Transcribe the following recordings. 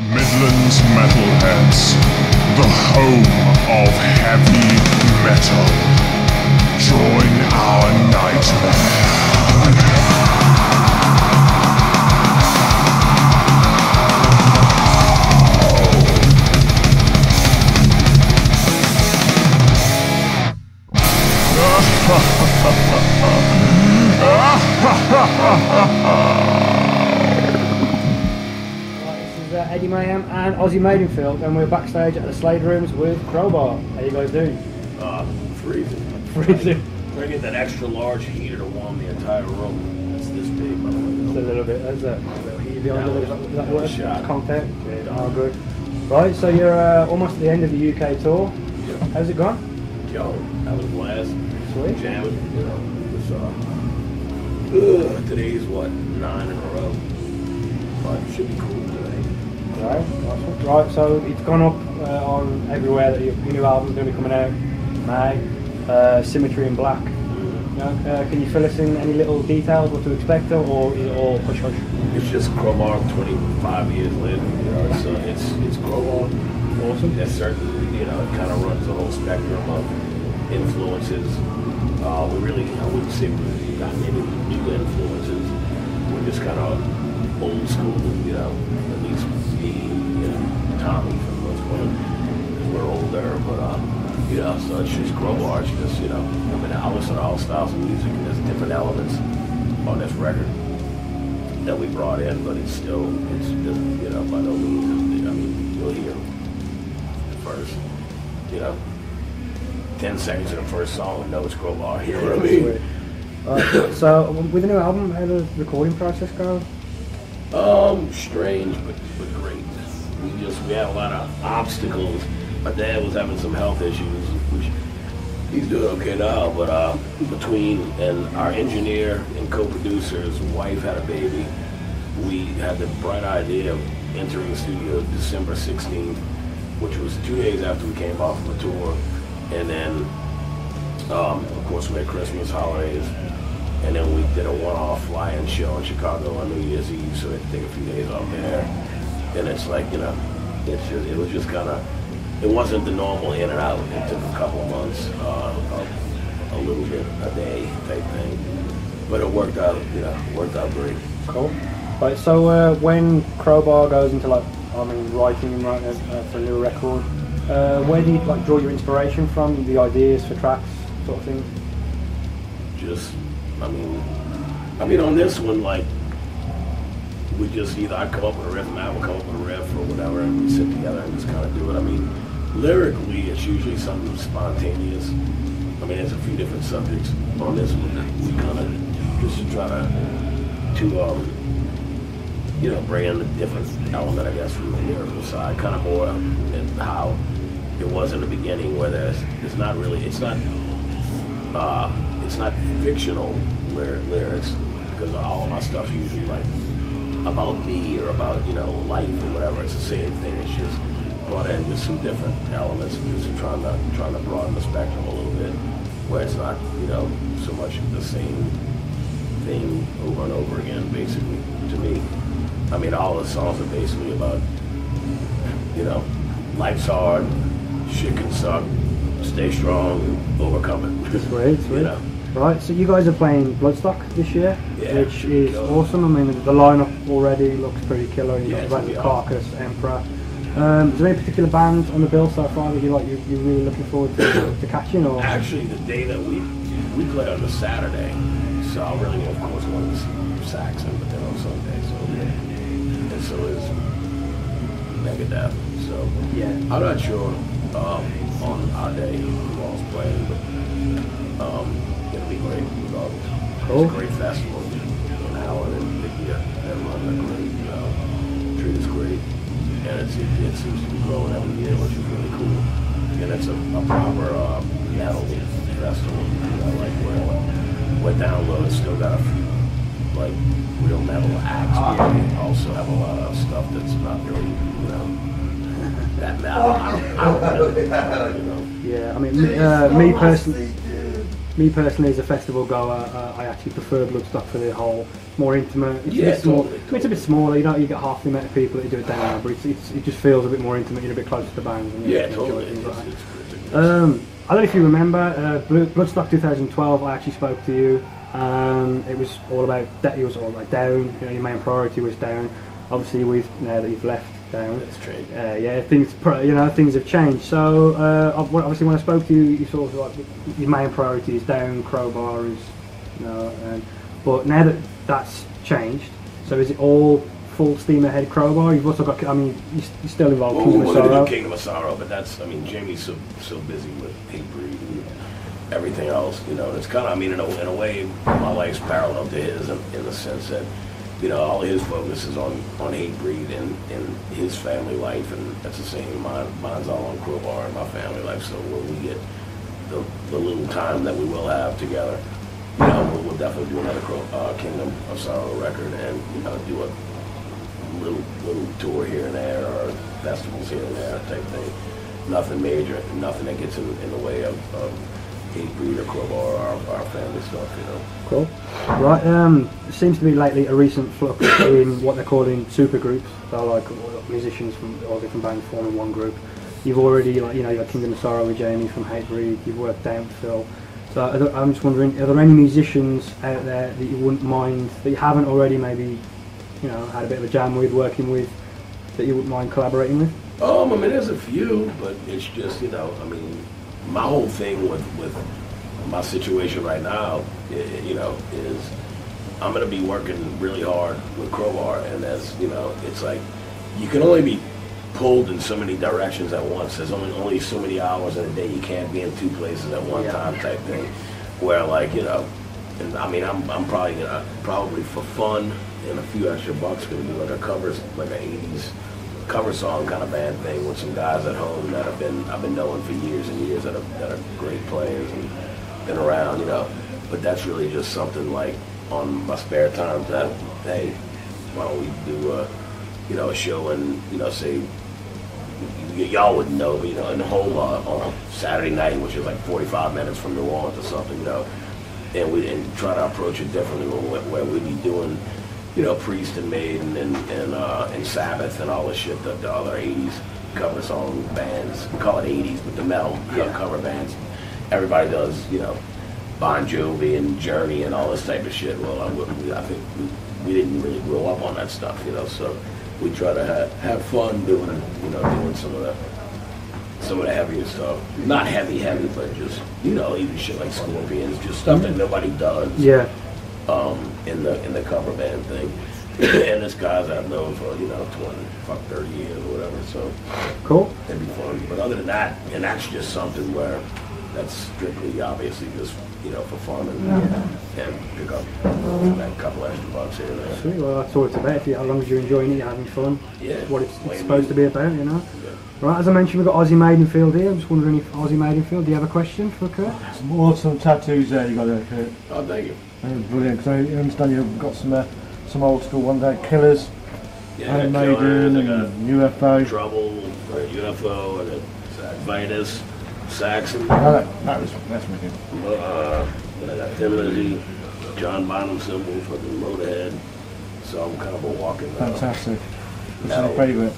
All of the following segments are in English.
Midlands Metalheads, the home of heavy metal. Join our nightmare. Eddie Mayhem and Aussie Maidenfield, and we're backstage at the Slade rooms with Crowbar. How you guys doing? Freezing. Freezing. We're gonna get that extra large heater to warm the entire room. It's this big, by the way. Just a little bit, there's a little heat behind it. Does that work? Shot. Contact? Oh, good. Right, so you're almost at the end of the UK tour. Yeah. How's it gone? Yo, that was a blast. Sweet. Jamming, you know. It was, today's what, 9 in a row. But it should be cool today. Right, awesome. Right, so it's gone up on everywhere that your new album's going to be coming out. May, Symmetry in Black. Can you fill us in any little details, what to expect, or is it all hush hush? It's just Crowbar 25 years later. You know, it's Crowbar. Awesome. That's certain, you know, it kind of runs the whole spectrum of influences. We really, I wouldn't say we've got any new influences. We're just kind of old school, you know, at least me, you know, Tommy for the most part. We're older, but, you know, so it's just Crowbar. It's just, you know, I mean, I listen to all styles of music, and there's different elements on this record that we brought in, but it's still, it's just, you know, by no means, I mean, you'll hear the first, you know, 10 seconds of the first song and know it's Crowbar, you know what I mean? So, with the new album, how does the recording process go? Strange, but great. We had a lot of obstacles. My dad was having some health issues, which he's doing okay now, but between and our engineer and co-producer's wife had a baby, we had the bright idea of entering the studio December 16th, which was 2 days after we came off of a tour. And then, of course, we had Christmas, holidays, and then we did a one-off fly-in show in Chicago on New Year's Eve, so we had to take a few days off there. And it's like, you know, it was just kind of, it wasn't the normal in and out. It took a couple of months, a little bit a day type thing, but it worked out, you know, worked out great. Cool. Right, so when Crowbar goes into writing for a new record, where do you draw your inspiration from, the ideas for tracks, sort of thing? Just, I mean, on this one, like, we just either I come up with a riff, Matt will come up with a riff or whatever, and we sit together and just kind of do it. I mean, lyrically, it's usually something spontaneous. I mean, there's a few different subjects on this one that we kind of just try to you know, bring in a different element, I guess, from the lyrical side, kind of more than how it was in the beginning, where it's not really, it's not fictional lyrics, because all of my stuff's usually like about me or about, you know, life or whatever. It's the same thing. It's just brought in just some different elements, just trying to broaden the spectrum a little bit, where it's not, you know, so much the same thing over and over again, basically, to me. I mean, all the songs are basically about, you know, life's hard, shit can suck, stay strong, overcome it. Sweet. You know? Right, so you guys are playing Bloodstock this year, yeah, which is awesome. I mean, the lineup already looks pretty killer. You've got the Carcass, Emperor. Is there any particular band on the bill so far that you're really looking forward to catching? Or actually, the day that we play on the Saturday, so I really, of course, want to see Saxon, but then on Sunday, and so is Megadeth. So yeah, I'm not sure on our day who all's playing, but it'll be great regardless. Cool. It's a great festival. And Alan and Vicky, everyone are great. Treat us great, and it seems to be growing every year, which is really cool. And it's a proper metal festival. You know, like where Download still got a few like real metal acts, but we also have a lot of stuff that's not really, you know, that metal. I don't know, you know. yeah. I mean, me personally. me personally, as a festival goer, I actually prefer Bloodstock for the whole more intimate. It's Yeah, a bit small. totally. It's a bit smaller. You get half the amount of people that you do it down there, but it just feels a bit more intimate. You're a bit closer to the band. And Yeah, you totally. enjoy things like that. It's I don't know if you remember Bloodstock 2012. I actually spoke to you. It was all about that. It was all like down. You know, your main priority was down. Obviously, now that you've left down, That's true. yeah, things have changed. So obviously, when I spoke to you, you sort of like your main priority is down. Crowbar is, but now that that's changed, so is it all full steam ahead Crowbar? You've also got, I mean, you're still involved in Kingdom of We're Sorrow. gonna do Kingdom of Sorrow, but that's, I mean, Jamie's so busy with Hatebreed and everything else, you know. And it's kind of, I mean, in a way, my life's parallel to his in the sense that, you know, all his focus is on Hatebreed and his family life, and that's the same. Mine's all on Crowbar and my family life. So when we get the little time that we will have together, you know, we'll definitely do another Kingdom of Sorrow record, and you know, do a little tour here and there, or festivals here and there type thing. Nothing major, nothing that gets in the way of Hatebreed or Crowbar or our family stuff, you know. Cool. Right. There seems to be lately a recent flux in what they're calling supergroups. So like musicians from all different bands forming one group. You've already, like, you know, you got Kingdom of Sorrow with Jamie from Hatebreed. You've worked out with Phil. So I'm just wondering, are there any musicians out there that you wouldn't mind, that you haven't already maybe, you know, had a bit of a jam with, working with, that you wouldn't mind collaborating with? I mean, there's a few, but it's just, you know, I mean, my whole thing with my situation right now, you know, is I'm going to be working really hard with Crowbar, and that's, you know, it's like you can only be pulled in so many directions at once. There's only so many hours in a day. You can't be in two places at one time type thing. Where, like, you know, and I mean, I'm probably for fun and a few extra bucks gonna do like a covers, like an '80s cover song kind of band thing with some guys at home that I've been knowing for years and years that are great players and been around, you know. But that's really just something like on my spare time that, hey, why don't we do you know, a show and, you know, say, y'all wouldn't know, but, you know, in home on a Saturday night, which is like 45 minutes from New Orleans or something, you know, and try to approach it differently where we'd be doing, you know, Priest and Maiden and Sabbath and all this shit, the other 80s cover song bands, we call it 80s, but the metal cover bands, everybody does, you know, Bon Jovi and Journey and all this type of shit. Well, I think we didn't really grow up on that stuff, you know, so we try to have fun doing some of the heavier stuff. Not heavy, but just, you know, even shit like Scorpions, just stuff that nobody does. Yeah. In the cover band thing. And this guys I've known for, you know, 30 years or whatever, so Cool. it'd be fun. But other than that, and that's just something where that's strictly obviously just, you know, for fun and pick up that couple extra bucks here and there. Sweet. Well, that's all it's about. As long as you're enjoying it, you're having fun. Yeah. What it's supposed to be about, you know. Yeah. Right, as I mentioned, we've got Ozzy Maidenfield here. I'm just wondering if Ozzy Maidenfield, do you have a question for Kurt? Some awesome tattoos there you got there, Kurt. Oh, thank you. Brilliant, because I understand you've got some old school ones there, Killers, Yeah, Iron Killers, Maiden, I got and UFO. Trouble, UFO, and Vitus, Saxon. Oh, that's wicked. Then I got Thin Lizzy, John Bonham symbol, fucking Motorhead. So I'm kind of a walking. Fantastic. What's metal. your favourite?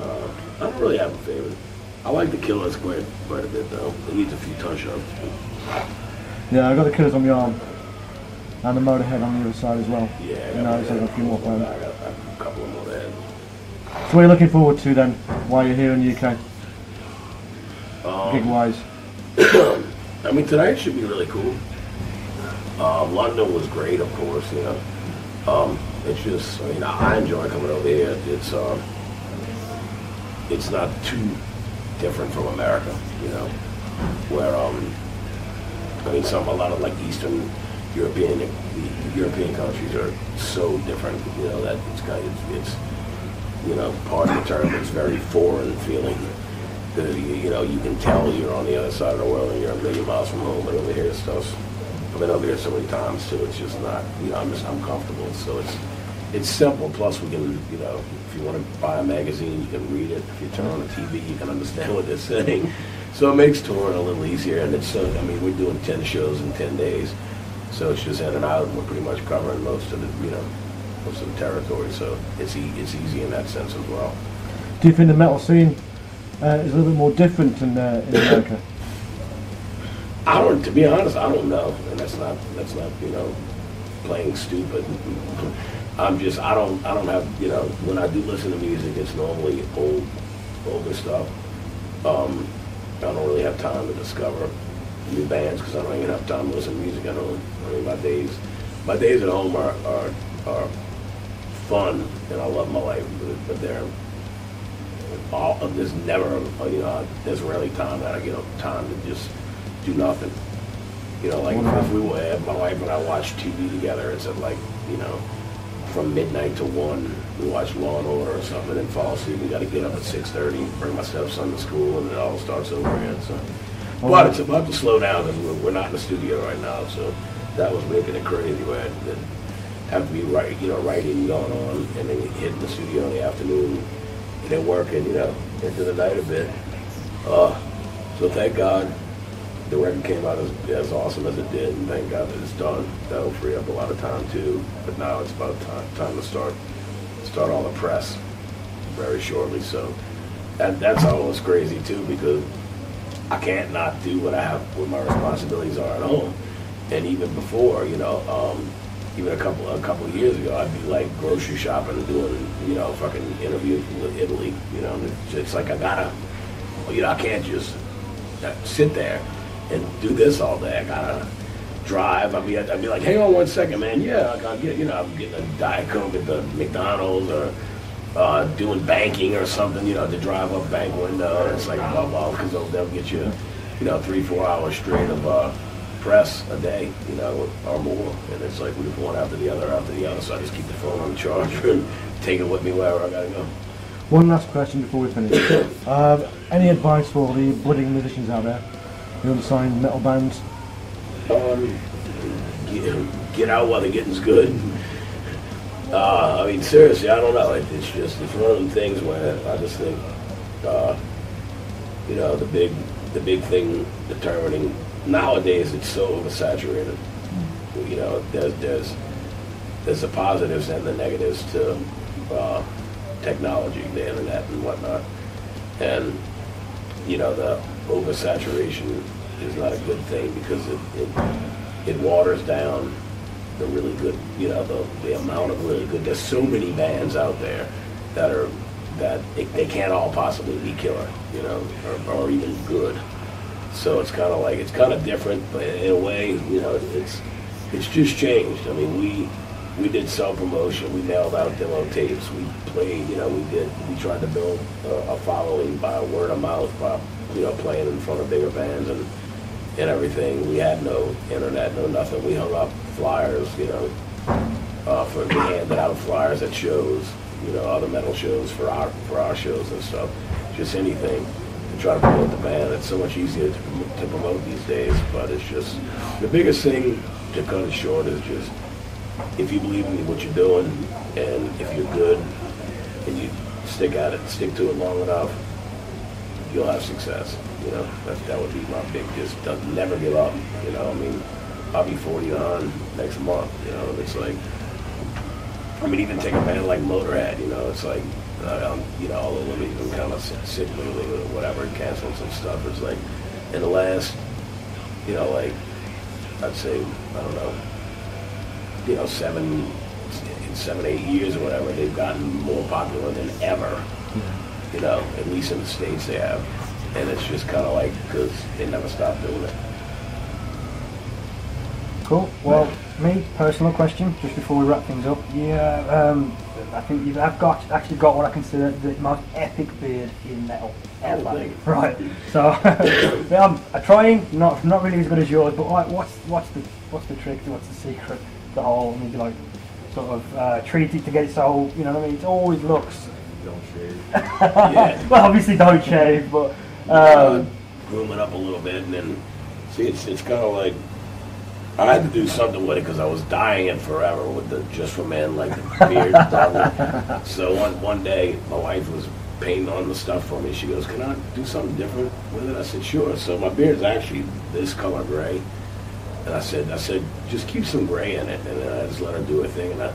I don't really have a favorite. I like the Killers quite a bit though. It needs a few touch-ups. Yeah, I got the Killers on my arm, and the Motorhead on the other side as well. Yeah, You know, I got a few more I fans. got a couple of Motorhead. So what are you looking forward to then, while you're here in the UK, gig-wise? I mean, tonight should be really cool. London was great, of course, you know. It's just, I mean, I enjoy coming over here. It's not too different from America, you know, where, I mean, a lot of like Eastern European countries are so different, you know, that it's you know, part of the term is very foreign feeling. Because, you know, you can tell you're on the other side of the world and you're a million miles from home, but over here stuff's, I've been over here so many times too, it's just not, you know, I'm comfortable, so it's simple. Plus, we can, you know, if you want to buy a magazine, you can read it. If you turn on the TV, you can understand what they're saying. So it makes touring a little easier. And it's so, I mean, we're doing 10 shows in 10 days. So it's just in and out, and we're pretty much covering most of the, you know, most of the territory. So it's easy in that sense as well. Do you think the metal scene is a little bit more different in America? To be honest, I don't know, and that's not, you know, playing stupid. I don't have, you know, when I do listen to music, it's normally older stuff. I don't really have time to discover new bands because I don't even have time to listen to music. I mean, my days at home are fun, and I love my life, but there's never, you know, there's rarely time that I get time to just do nothing. You know, like if we were, my wife and I watch TV together, it's at like, you know, from midnight to 1, we watch Law and Order or something and fall asleep. We got to get up at 6:30, bring my stepson to school, and it all starts over again. So, but it's about to slow down because we're not in the studio right now. So that was making it crazy. Where I'd have to be writing going on, and then hitting the studio in the afternoon, and then working, you know, into the night a bit. So thank God the record came out as awesome as it did, and thank God that it's done. That'll free up a lot of time too. But now it's about time to start all the press very shortly. So that's almost crazy too, because I can't not do what my responsibilities are at home. And even before, you know, even a couple of years ago, I'd be like grocery shopping and doing, you know, fucking interviews with Italy. You know, it's like I can't just sit there and do this all day. I gotta drive. I'd be like, hang on one second, man. Yeah, I'm getting a Diet Coke at the McDonald's, or doing banking or something, you know, to drive up bank window. And it's like blah blah, because they'll get you, you know, 3-4 hours straight of press a day, you know, or more. And it's like one after the other. So I just keep the phone on the charger and take it with me wherever I gotta go. One last question before we finish. Any advice for the budding musicians out there who unsigned metal bands? Get out while the getting's good. I mean, seriously, I don't know. It's one of them things where I just think, you know, the big thing determining nowadays, it's so oversaturated. You know, there's the positives and the negatives to technology, the internet and whatnot, and you know, the oversaturation is not a good thing because it waters down the really good, you know, the amount of really good. There's so many bands out there that they can't all possibly be killer, you know, or even good. So it's kind of different, but in a way, you know, it's just changed. I mean, we did self-promotion, we mailed out demo tapes, we played, you know, we tried to build a following by word of mouth, by, you know, playing in front of bigger bands and everything. We had no internet, no nothing. We hung up flyers, you know, we handed out flyers at shows, you know, other metal shows for our shows and stuff, just anything to try to promote the band. It's so much easier to promote these days, but it's just, the biggest thing to cut it short is just, if you believe in what you're doing, and if you're good, and you stick at it, stick to it long enough, you'll have success. You know, that would be my big, just never give up. You know, I mean, I'll be 40 on next month. You know, it's like, I mean, even take a band like Motorhead. You know, it's like, you know, although we've been kind of sick lately or whatever, canceling some stuff. It's like, in the last, you know, like, I'd say, I don't know, you know, 7, 8 years or whatever, they've gotten more popular than ever. You know, at least in the States they have. And it's just kind of like, because they never stopped doing it. Cool. Well, me, personal question, just before we wrap things up. Yeah, I think you've actually got what I consider the most epic beard in metal ever. Right. So, I'm trying, not really as good as yours, but what's the trick? What's the secret? The whole, maybe like, sort of treat it to get it so, you know what I mean? It always looks. Don't shave. Yeah. Well, obviously don't shave, but. Groom it up a little bit, and then see, it's kind of like, I had to do something with it because I was dyeing it forever with the Just for Men, like the beard stuff. So one day, my wife was painting on the stuff for me. She goes, "Can I do something different with it?" I said, "Sure." So my beard is actually this color gray. And I said, just keep some gray in it. And then I just let her do her thing. And I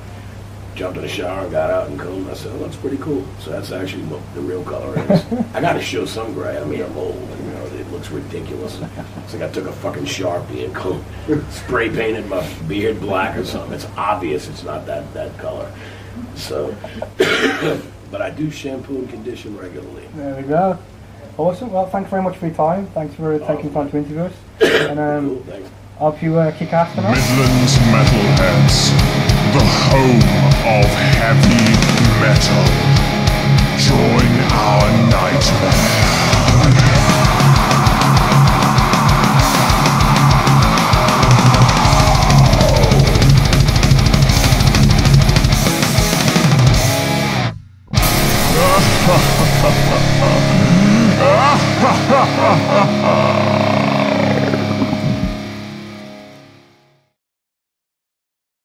jumped in the shower and got out and combed. I said, "Oh, that's pretty cool." So that's actually what the real color is. I got to show some gray. I mean, I'm old. You know, it looks ridiculous. It's like I took a fucking Sharpie and spray painted my beard black or something. It's obvious it's not that color. So, but I do shampoo and condition regularly. There we go. Awesome. Well, thanks very much for your time. Thanks for taking time to interview us. And Cool, thanks. hope you kick ass tonight. Midlands Metalheads, the home of